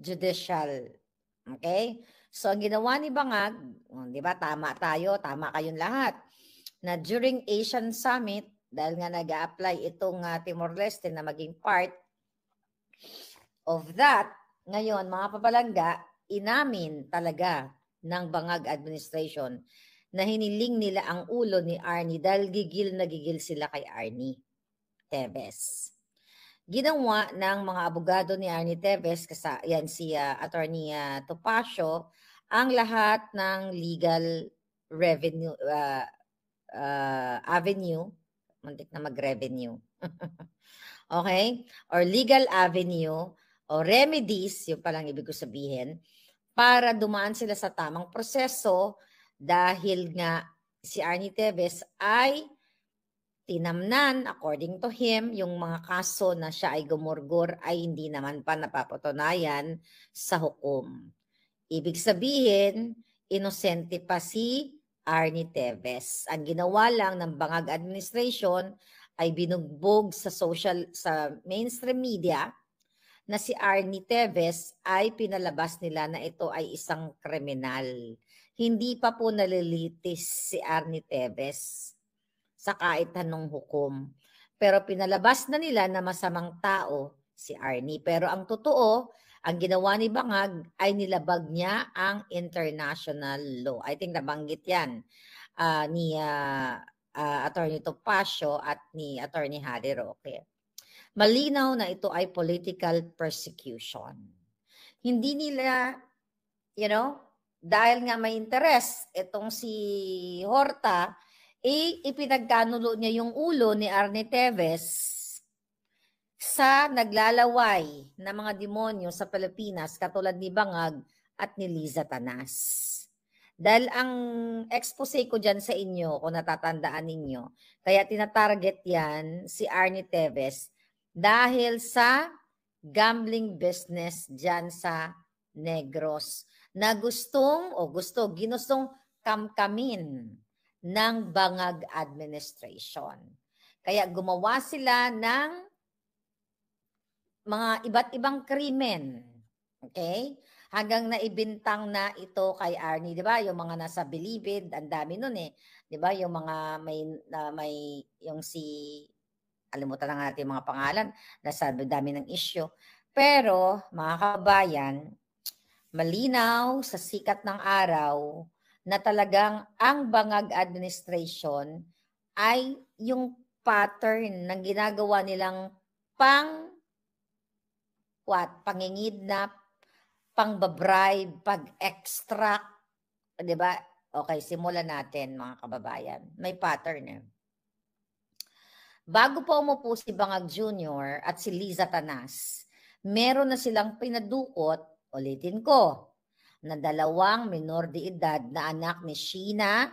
judicial. Okay? So, ang ginawa ni Bangag, di ba, tama tayo, tama kayong lahat, na during Asian Summit, dahil nga nag-a-apply itong Timor-Leste na maging part of that, ngayon, mga papalangga, inamin talaga ng Bangag administration na hiniling nila ang ulo ni Arnie dahil gigil na gigil sila kay Arnie Teves. Ginawa ng mga abogado ni Arnie Teves, yan si Attorney Topacio, ang lahat ng legal revenue avenue, muntik na mag-revenue, okay? Or legal avenue o remedies, yung palang ibig ko sabihin, para dumaan sila sa tamang proseso dahil nga si Arnie Teves ay tinamnan, according to him, yung mga kaso na siya ay gumurgur ay hindi naman pa napapatunayan sa hukom. Ibig sabihin, inosente pa si Arnie Teves. Ang ginawa lang ng Bangag administration ay binugbog sa mainstream media na si Arnie Teves ay pinalabas nila na ito ay isang kriminal. Hindi pa po nalilitis si Arnie Teves sa kahit anong hukom. Pero pinalabas na nila na masamang tao si Arnie. Pero ang totoo, ang ginawa ni Bangag ay nilabag niya ang international law. I think nabanggit yan ni Attorney Topacio at ni Attorney Harry Roque. Malinaw na ito ay political persecution. Hindi nila, dahil nga may interest, itong si Horta, ipinagkanulo niya yung ulo ni Arnie Teves sa naglalaway na mga demonyo sa Pilipinas katulad ni Bangag at ni Liza Tanas. Dahil ang expose ko dyan sa inyo, kung natatandaan ninyo, kaya tinatarget yan si Arnie Teves dahil sa gambling business dyan sa Negros na ginustong kamkamin ng Bangag administration. Kaya gumawa sila ng mga iba't ibang krimen. Okay? Hanggang naibintang na ito kay Arnie, 'di ba? Yung mga nasa Bilibid, ang dami nun eh. 'Di ba? Yung mga may yung si alimutan na natin yung mga pangalan, nasa dami ng issue. Pero mga kabayan, malinaw sa sikat ng araw na talagang ang Bangag administration ay yung pattern ng ginagawa nilang pangingidnap, pangbabribe, pag-extract, 'di ba? Okay, simulan natin mga kababayan. May pattern eh. Bago pa umupo si Bangag Jr. at si Liza Tanas, meron na silang pinadukot, ulitin ko, na 2 minor de edad na anak ni Sheena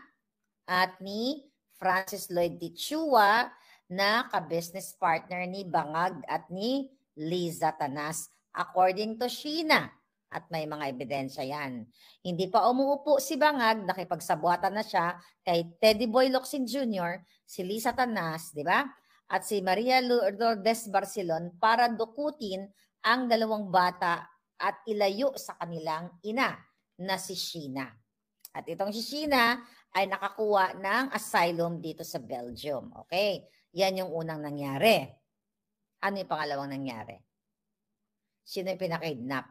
at ni Francis Lloyd Tichua na ka-business partner ni Bangag at ni Liza Tanas, according to Sheena. At may mga ebidensya yan. Hindi pa umuupo si Bangag, nakipagsabuatan na siya kay Teddy Boy Locsin Jr., si Liza Tanas, di ba? At si Maria Lourdes Barcelon para dukutin ang 2 bata at ilayo sa kanilang ina na si Sheena. At itong si Sheena ay nakakuha ng asylum dito sa Belgium. Okay? Yan yung unang nangyari. Ano yung pangalawang nangyari? Sino yung pinakidnap?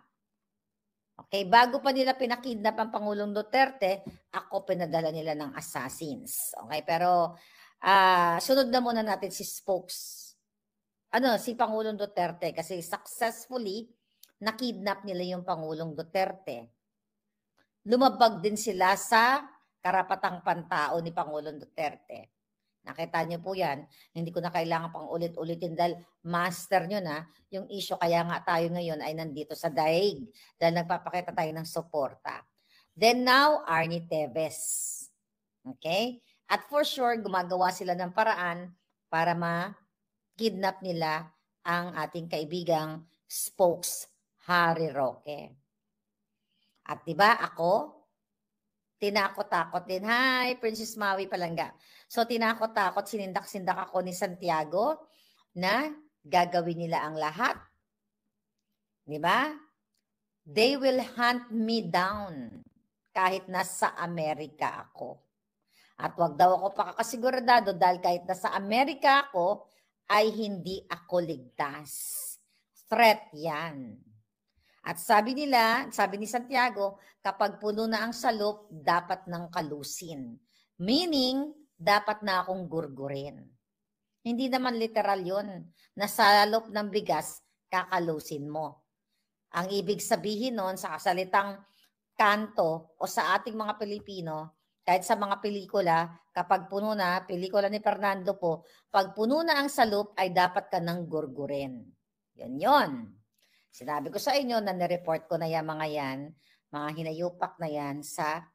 Okay, bago pa nila pinakidnap ang Pangulong Duterte, ako pinadala nila ng assassins. Okay, pero sunod na muna natin si si Pangulong Duterte kasi successfully nakidnap nila yung Pangulong Duterte. Lumabag din sila sa karapatang pantao ni Pangulong Duterte. Nakita niyo po yan. Hindi ko na kailangan pang ulit-ulitin dahil master nyo na yung issue. Kaya nga tayo ngayon ay nandito sa daig dahil nagpapakita tayo ng suporta. Then now, Arnie Teves. Okay? At for sure, gumagawa sila ng paraan para ma-kidnap nila ang ating kaibigang spokes, Harry Roque. At diba ako, tinakot-takot din. Hi, Princess Maui Palangga. So, tinakot-takot, sinindak-sindak ako ni Santiago na gagawin nila ang lahat. Di ba? they will hunt me down kahit nasa Amerika ako. At wag daw ako pakakasiguradado dahil kahit nasa Amerika ako, ay hindi ako ligtas. Threat yan. At sabi nila, sabi ni Santiago, kapag puno na ang salop, dapat nang kalusin. Meaning, dapat na akong gurgurin. Hindi naman literal yun. Na salop ng bigas, kakalusin mo. Ang ibig sabihin nun sa kasalitang kanto o sa ating mga Pilipino, kahit sa mga pelikula, kapag puno na, pelikula ni Fernando po, pag puno na ang salop, ay dapat ka nang gurgurin. Yun. Sinabi ko sa inyo na nireport ko na yan mga hinayupak na yan sa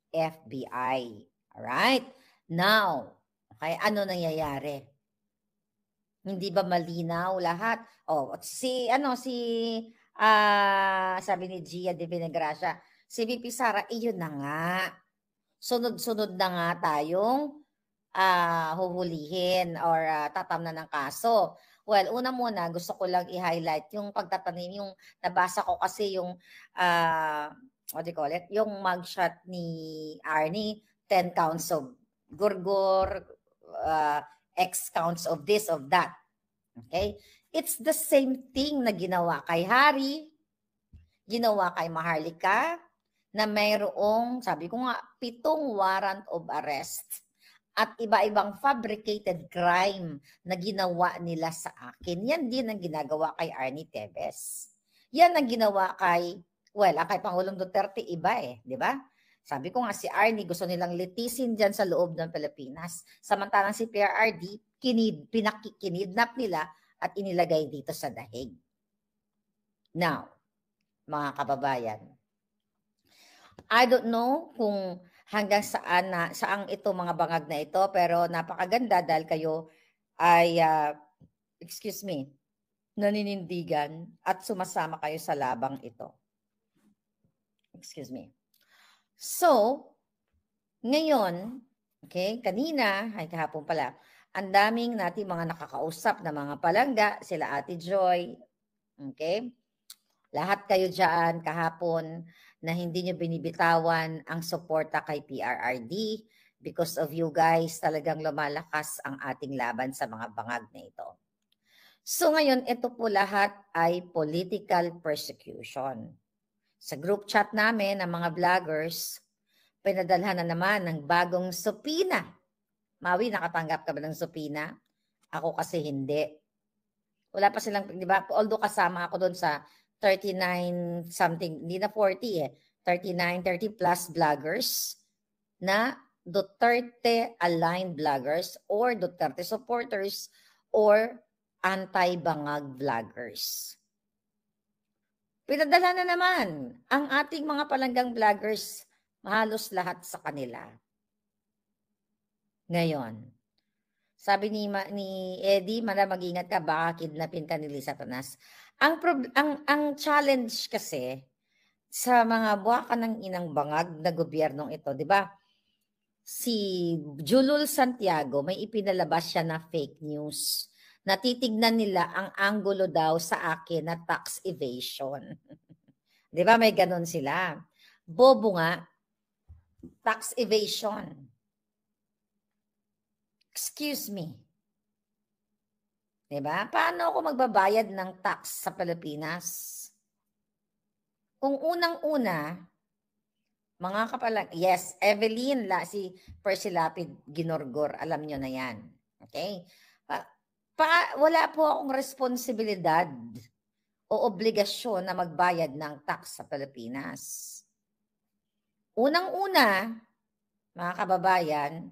FBI. Alright? Now, okay, ano nangyayari? Hindi ba malinaw lahat? Sabi ni Gia de Vinegracia, si VP Sara, iyon na nga. Sunod-sunod na nga tayong huhulihin or tatamnan ng kaso. Well, una muna, gusto ko lang i-highlight yung pagtatanim, yung nabasa ko kasi yung, what do you call it? Yung mugshot ni Arnie, 10 counts of gurgur, X counts of this, of that. Okay? It's the same thing na ginawa kay Harry, ginawa kay Maharlika, na mayroong, sabi ko nga, 7 warrant of arrest at iba-ibang fabricated crime na ginawa nila sa akin. Yan din ang ginagawa kay Arnie Tevez. Yan ang ginawa kay Pangulong Duterte, iba di ba? Sabi ko nga si Arnie, gusto nilang litisin dyan sa loob ng Pilipinas. Samantalang si PRRD, kinidnap nila at inilagay dito sa dahig. Now, mga kababayan, I don't know kung hanggang saan ito mga bangag na ito, pero napakaganda dahil kayo ay, naninindigan at sumasama kayo sa labang ito. Excuse me. So, ngayon, okay, kahapon pala, ang daming nating mga nakakausap na mga palangga, sila Ate Joy, okay? Lahat kayo dyan kahapon na hindi nyo binibitawan ang suporta kay PRRD. Because of you guys, talagang lumalakas ang ating laban sa mga bangag na ito. So ngayon, ito po lahat ay political persecution. Sa group chat namin ng mga vloggers, pinadalhan na naman ng bagong supina. Maui, nakatanggap ka ba ng supina? Ako kasi hindi. Wala pa silang, di ba? Although kasama ako doon sa 39 something, hindi na 40 39, 30 plus vloggers na Duterte-aligned vloggers or Duterte supporters or anti-bangag vloggers. Pinadala na naman ang ating mga palanggang vloggers, halos lahat sa kanila. Ngayon, sabi ni Eddie, mag-ingat ka, baka kidnapin ka ni Liza Tanas. Ang challenge kasi sa mga buwaka ng inang bangag na gobyernong ito, di ba? Si Julul Santiago, may ipinalabas siya na fake news. Natitignan nila ang anggulo daw sa akin na tax evasion. Di ba may ganon sila? Bobo nga, tax evasion. Excuse me. Diba? Paano ako magbabayad ng tax sa Pilipinas? Kung unang-una, mga kapalang, yes, Evelyn, si Percy Lapid Ginorgor, alam nyo na yan. Okay? Wala po akong responsibilidad o obligasyon na magbayad ng tax sa Pilipinas. Unang-una, mga kababayan,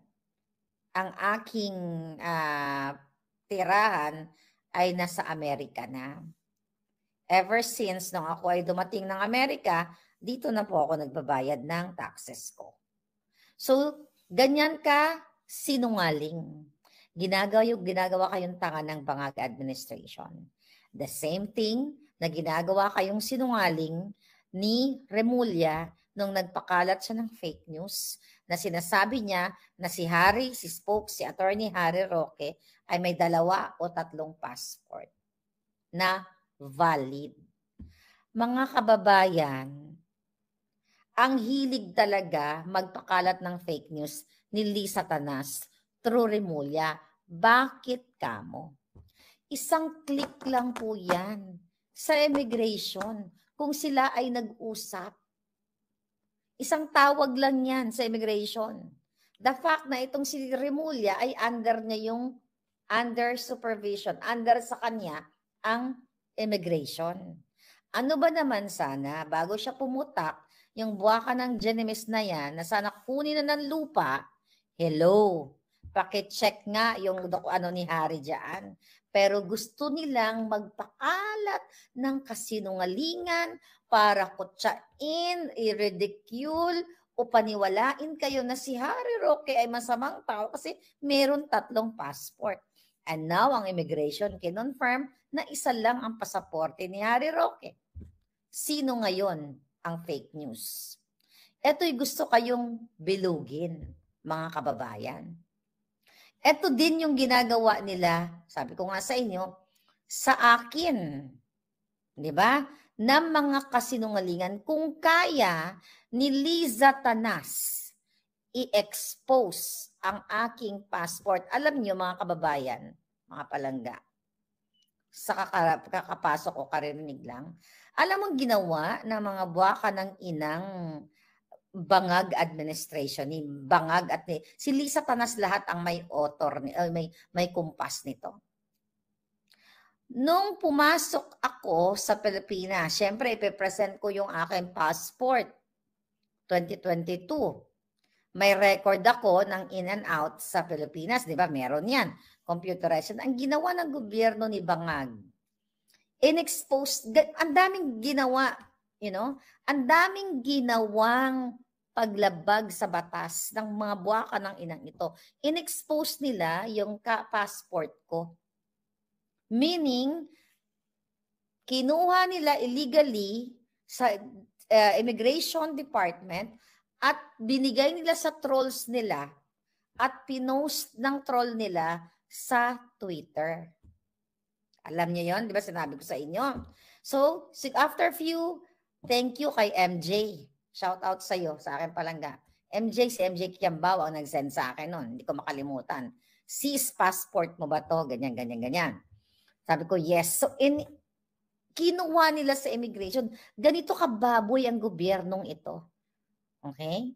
ang aking tirahan ay nasa Amerika na. Ever since nung ako ay dumating ng Amerika, dito na po ako nagbabayad ng taxes ko. So, ganyan ka sinungaling. Ginagawa kayong tanga ng bangag administration. The same thing na ginagawa kayong sinungaling ni Remulla nung nagpakalat siya ng fake news na sinasabi niya na si Attorney Harry Roque ay may 2 o 3 passport na valid. Mga kababayan, ang hilig talaga magpakalat ng fake news ni Lisa Tanas through Remulla. Bakit kamo? Isang click lang po yan sa immigration kung sila ay nag-usap. Isang tawag lang yan sa immigration. The fact na itong si Remulla ay under niya yung under supervision, under sa kanya ang immigration. Ano ba naman sana, bago siya pumutak, yung buwaka ng Genemis na yan, na sana kunin na ng lupa, hello, pakicheck nga yung ano ni Harry dyan. Pero gusto nilang magpakalat ng kasinungalingan para kutsain, i-ridicule, o paniwalain kayo na si Harry Roque ay masamang tao kasi meron 3 passport. And now, ang immigration kinonfirm na isa lang ang pasaporte ni Harry Roque. Sino ngayon ang fake news? Ito'y gusto kayong bilugin, mga kababayan. Ito din yung ginagawa nila, sabi ko nga sa inyo, sa akin. Di ba? Na mga kasinungalingan, kung kaya ni Liza Tanas i-expose ang aking passport. Alam niyo mga kababayan, mga palangga, sa kakapasok ko, karirinig lang, alam mong ginawa ng mga buwaka ng inang Bangag administration, ni Bangag at ni si Lisa Tanas, lahat ang may author, may kumpas nito. Nung pumasok ako sa Pilipinas, syempre ipipresent ko yung aking passport 2022. May record ako ng in and out sa Pilipinas, di ba? Meron yan. Computerization. Ang ginawa ng gobyerno ni Bangag, in-expose, ang daming ginawa, ang daming ginawang paglabag sa batas ng mga buwaka ng inang ito. In-expose nila yung passport ko. Meaning, kinuha nila illegally sa Immigration Department at binigay nila sa trolls nila at pinost ng troll nila sa Twitter. Alam niyo yon, di ba? Sinabi ko sa inyo. So, after few, thank you kay MJ. Shout out sa iyo, sa akin palangga. Si MJ Kiambao ang nag-send sa akin noon. Hindi ko makalimutan. Sis, passport mo ba to? Ganyan, ganyan, ganyan. Sabi ko, yes. So, kinuha nila sa immigration. Ganito kababoy ang gobyernong ito. Okay?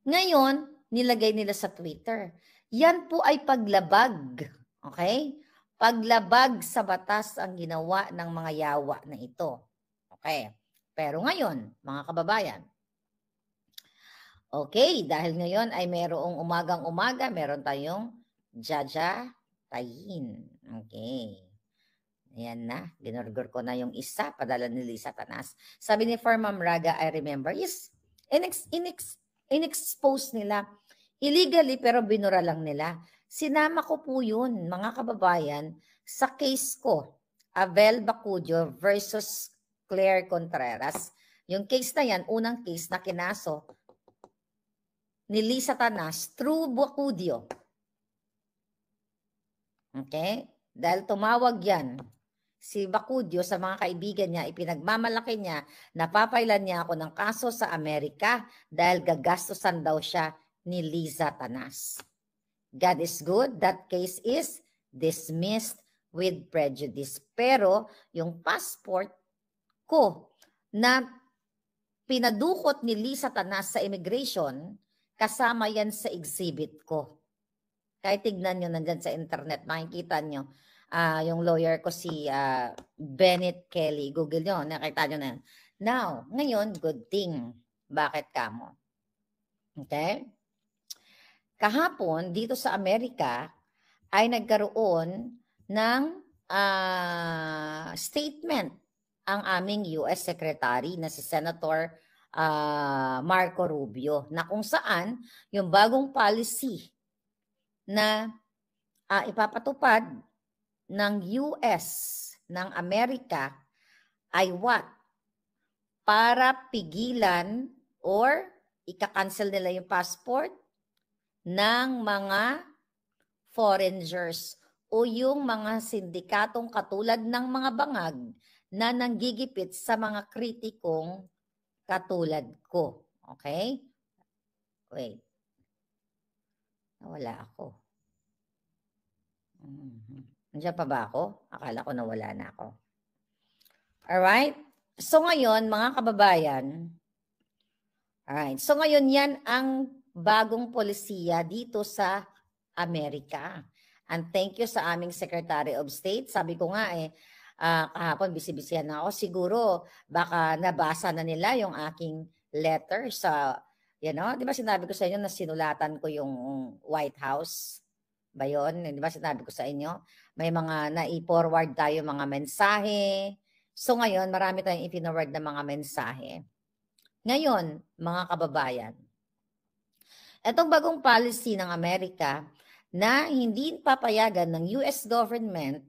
Ngayon, nilagay nila sa Twitter. Yan po ay paglabag. Okay? Paglabag sa batas ang ginawa ng mga yawa na ito. Okay? Pero ngayon, mga kababayan, okay, dahil ngayon ay mayroong umagang-umaga, meron tayong Jaja Tayin. Okay. Ayan na, ginorgor ko na yung isa, padala ni Lisa Tanas. Sabi ni Ma'am Raga, I remember, yes, in-expose nila. Illegally, pero binura lang nila. Sinama ko po yun, mga kababayan, sa case ko, Abel Bacudio versus Claire Contreras. Yung case na yan, unang case na kinaso ni Lisa Tanas through Bacudio. Okay? Dahil tumawag yan, si Bacudio sa mga kaibigan niya, ipinagmamalaki niya, napapailan niya ako ng kaso sa Amerika dahil gagastusan daw siya ni Liza Tanas. God is good. That case is dismissed with prejudice. Pero yung passport ko na pinadukot ni Lisa Tanas sa immigration, kasama yan sa exhibit ko. Kahit tignan nyo nandyan sa internet, makikita nyo. Yung lawyer ko si Bennett Kelly. Google nyo, nakita nyo na yan. Now, ngayon, good thing. Bakit kamo? Okay? Kahapon, dito sa Amerika, ay nagkaroon ng statement ang aming US Secretary na si Senator Marco Rubio, na kung saan yung bagong policy na ipapatupad ng US, ng Amerika, ay what? Para pigilan or ika-cancel nila yung passport ng mga foreigners o yung mga sindikatong katulad ng mga bangag na nanggigipit sa mga kritikong katulad ko. Okay? Wait. Nawala ako. Nandiyan pa ba ako? Akala ko nawala na ako. Alright? So ngayon, mga kababayan, alright. So ngayon, yan ang bagong polisiya dito sa Amerika. And thank you sa aming Secretary of State. Sabi ko nga kahapon bisibisihan na ako. Siguro baka nabasa na nila yung aking letter sa, di ba sinabi ko sa inyo na sinulatan ko yung White House? Ba yun? Di ba sinabi ko sa inyo? May mga nai-forward tayo mga mensahe. So ngayon, marami tayong i-forward na mga mensahe. Ngayon, mga kababayan, itong bagong policy ng Amerika na hindi papayagan ng US government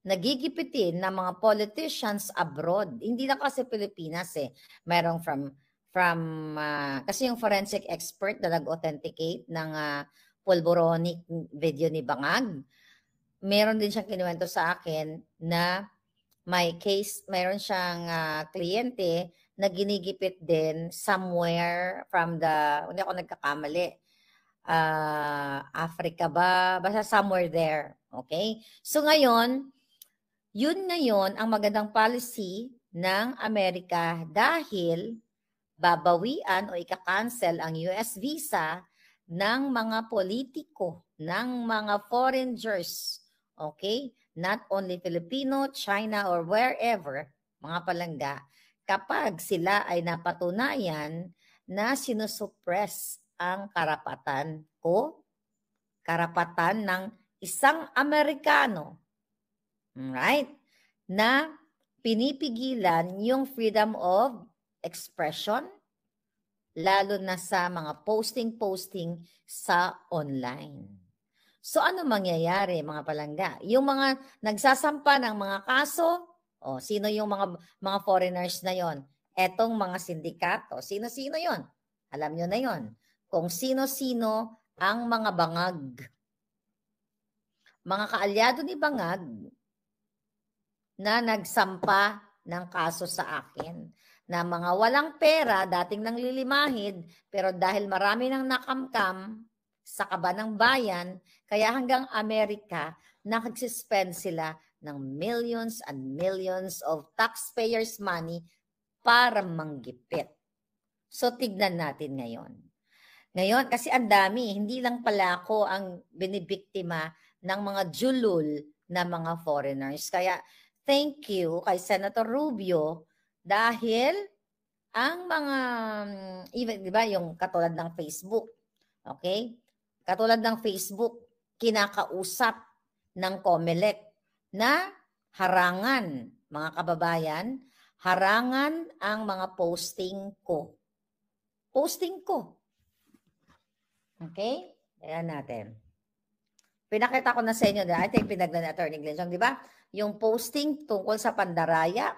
na gigipitin ng mga politicians abroad. Hindi na kasi Pilipinas Mayroong kasi yung forensic expert na nag-authenticate ng pulboronic video ni Bangag. Meron din siyang kinuwento sa akin na may case, mayroon siyang kliyente na ginigipit din somewhere from hindi ako nagkakamali, Africa ba? Basta somewhere there. Okay? So ngayon, yun ngayon ang magandang policy ng Amerika dahil babawian o ika-cancel ang US visa ng mga politiko, ng mga foreigners. Okay? Not only Filipino, China, or wherever, mga palangga, kapag sila ay napatunayan na sinusuppress ang karapatan ng isang Amerikano, right? Na pinipigilan yung freedom of expression, lalo na sa mga posting sa online. So ano mangyayari mga palangga? Yung mga nagsasampa ng mga kaso, sino yung mga foreigners na yon? Etong mga sindikato, sino-sino yon? Alam nyo na yon. Kung sino-sino ang mga bangag. Mga kaalyado ni Bangag na nagsampa ng kaso sa akin. Na mga walang pera, dating nang lilimahid, pero dahil marami nang nakamkam sa kaba ng bayan, kaya hanggang Amerika, nag-suspend sila ng millions and millions of taxpayers' money para manggipit. So, tignan natin ngayon. Ngayon, kasi ang dami, hindi lang pala ako ang binibiktima ng mga julul na mga foreigners. Kaya, thank you kay Senator Rubio dahil ang mga, even, di ba, yung katulad ng Facebook, okay? Katulad ng Facebook, kinakausap ng COMELEC na harangan, mga kababayan, harangan ang mga posting ko. Posting ko. Okay? Ayan natin. Pinakita ko na sa inyo, I think pinagdan ni Attorney Glenn, di ba? Yung posting tungkol sa pandaraya,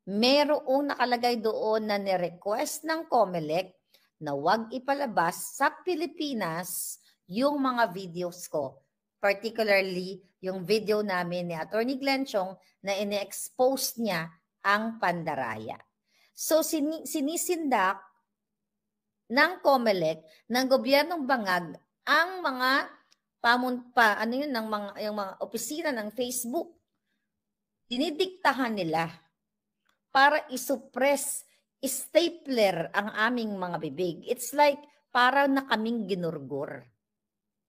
merong nakalagay doon na ni-request ng COMELEC na huwag ipalabas sa Pilipinas yung mga videos ko. Particularly, yung video namin ni Attorney Glenn Chong na ine-expose niya ang pandaraya. So, sinisindak ng COMELEC, ng gobyernong Bangag, ang mga yung mga opisina ng Facebook. Dinidiktahan nila para isuppress, stapler ang aming mga bibig. It's like para na kaming ginurgur.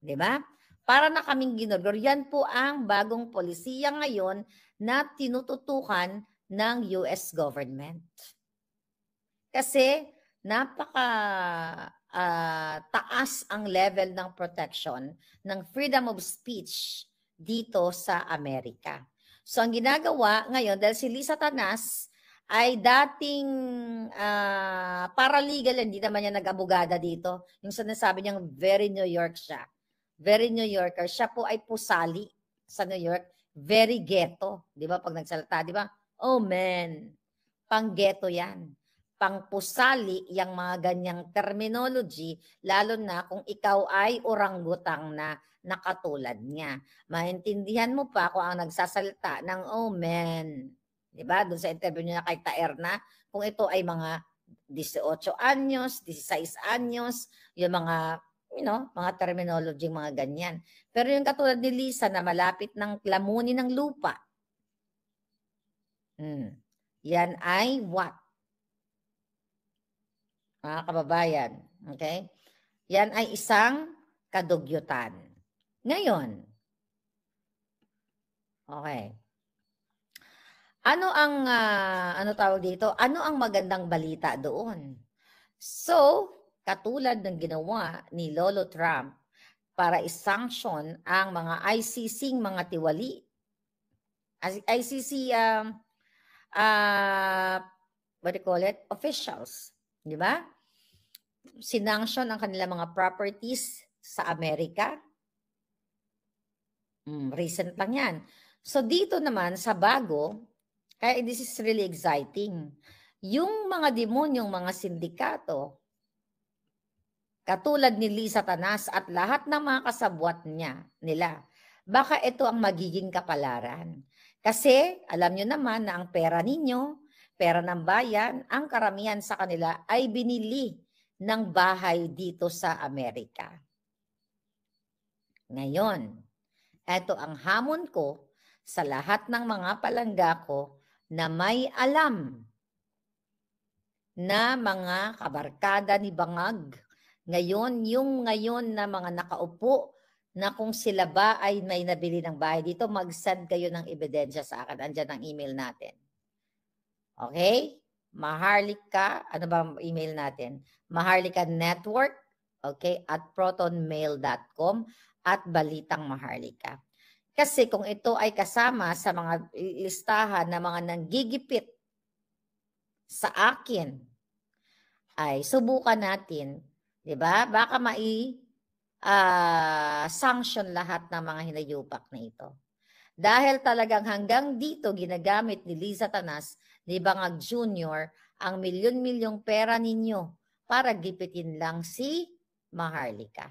Diba? Para na kaming ginurgur. Yan po ang bagong polisiya ngayon na tinututukan ng US government. Kasi taas ang level ng protection ng freedom of speech dito sa Amerika. So ang ginagawa ngayon, dahil si Liza Tanas ay dating paralegal, hindi naman niya nag-abogada dito. Yung sinasabi niyang very New York siya. Very New Yorker. Siya po ay pusali sa New York. Very ghetto. Di ba? Pag nagsalita, di ba? Oh man, pang ghetto yan. Pang pusali, yung mga ganyang terminology, lalo na kung ikaw ay orangutang na nakatulad niya. Maintindihan mo pa kung ang nagsasalita ng oh man. Di ba? Doon sa interview niya kay Taerna, kung ito ay mga 18 anyos, 16 anyos, yung mga, mga terminology, mga ganyan. Pero yung katulad ni Lisa na malapit ng lamunin ng lupa, yan ay what? Mga kababayan, okay? Yan ay isang kadugyutan. Ngayon, okay. Ano ang, ano tawag dito? Ano ang magandang balita doon? So, katulad ng ginawa ni Lolo Trump para isanction ang mga ICC mga tiwali. ICC, what do you call it? Officials. Di ba? Sinanction ang kanilang mga properties sa Amerika. Recent lang yan. So, dito naman sa bago, kaya this is really exciting. Yung mga demonyong mga sindikato, katulad ni Lisa Tanas at lahat ng mga kasabwat nila, baka ito ang magiging kapalaran. Kasi alam nyo naman na ang pera ninyo, pera ng bayan, ang karamihan sa kanila ay binili ng bahay dito sa Amerika. Ngayon, ito ang hamon ko sa lahat ng mga palangga ko na may alam na mga kabarkada ni Bangag. Ngayon na mga nakaupo na kung sila ba ay may nabili ng bahay dito, mag-send kayo ng ebidensya sa akin. Andyan ang email natin. Okay? Maharlika, ano ba ang email natin? Maharlika Network, okay, at protonmail.com at Balitang Maharlika. Kasi kung ito ay kasama sa mga listahan na mga nanggigipit sa akin, ay subukan natin, di ba? Baka sanction lahat ng mga hinayupak na ito. Dahil talagang hanggang dito ginagamit ni Liza Tanas, ni Bangag Jr., ang milyon-milyong pera ninyo para gipitin lang si Maharlika.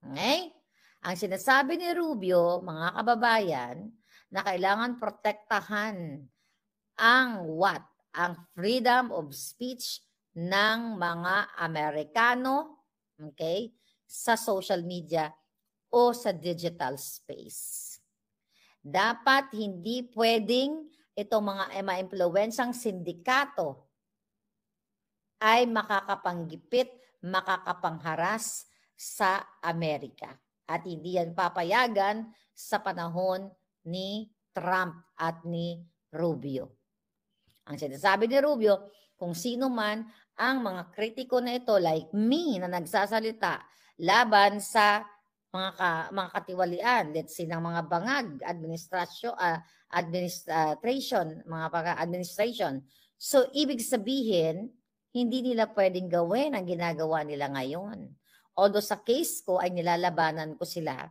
Okay? Ang sinasabi ni Rubio, mga kababayan, na kailangan protektahan ang what? Ang freedom of speech ng mga Amerikano, okay, sa social media o sa digital space. Dapat hindi pwedeng itong mga ma-impluwensang sindikato ay makakapanggipit, makakapangharas sa Amerika. At hindi yan papayagan sa panahon ni Trump at ni Rubio. Ang sinasabi ni Rubio, kung sino man ang mga kritiko na ito like me na nagsasalita laban sa mga katiwalian, let's say ng mga bangag, administration. So, ibig sabihin, hindi nila pwedeng gawin ang ginagawa nila ngayon. Although sa case ko ay nilalabanan ko sila.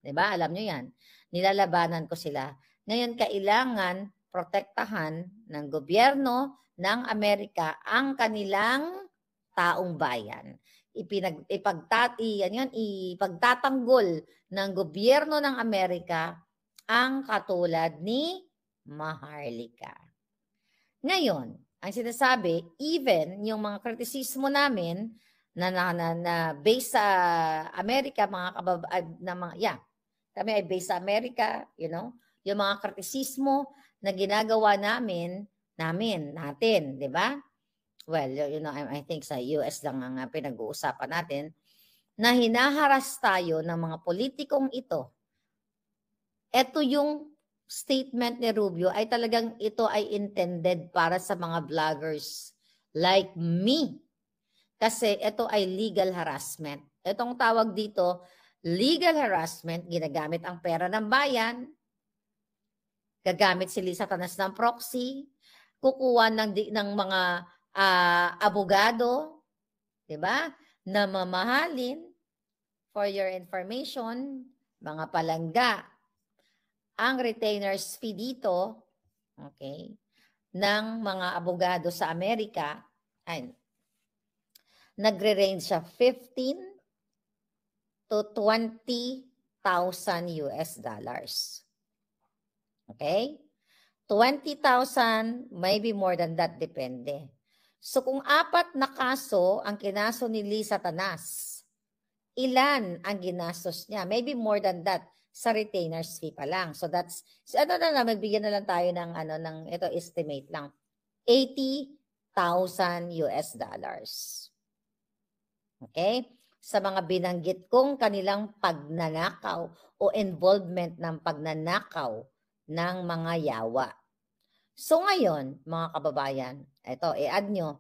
Diba? Alam nyo yan. Nilalabanan ko sila. Ngayon, kailangan protektahan ng gobyerno ng Amerika ang kanilang taong bayan. Ipagtatanggol ng gobyerno ng Amerika ang katulad ni Maharlika. Ngayon, ang sinasabi, even yung mga kritisismo namin na based sa Amerika, kami ay based sa Amerika, yung mga kritisismo na ginagawa natin, di ba? Well, I think sa US lang ang pinag-uusapan natin, na hinaharas tayo ng mga politikong ito. Ito yung statement ni Rubio ay talagang ito ay intended para sa mga vloggers like me. Kasi ito ay legal harassment. Itong tawag dito, legal harassment, ginagamit ang pera ng bayan, gagamit si Lisa Tanas ng proxy, kukuha ng mga abogado, di ba? Na mamahalin, for your information, mga palangga, ang retainers fee dito, okay, ng mga abogado sa Amerika, ay nagre-range siya 15 to 20,000 US dollars. Okay? 20,000, maybe more than that, depende. So kung 4 na kaso ang kinaso ni Liza Tanas, ilan ang ginastos niya? Maybe more than that sa retainer's fee pa lang. So that's, magbigyan na lang tayo ng, ito estimate lang. $80,000 US dollars. Okay? Sa mga binanggit kong kanilang pagnanakaw o involvement ng pagnanakaw ng mga yawa. So ngayon, mga kababayan, ito, i-add nyo,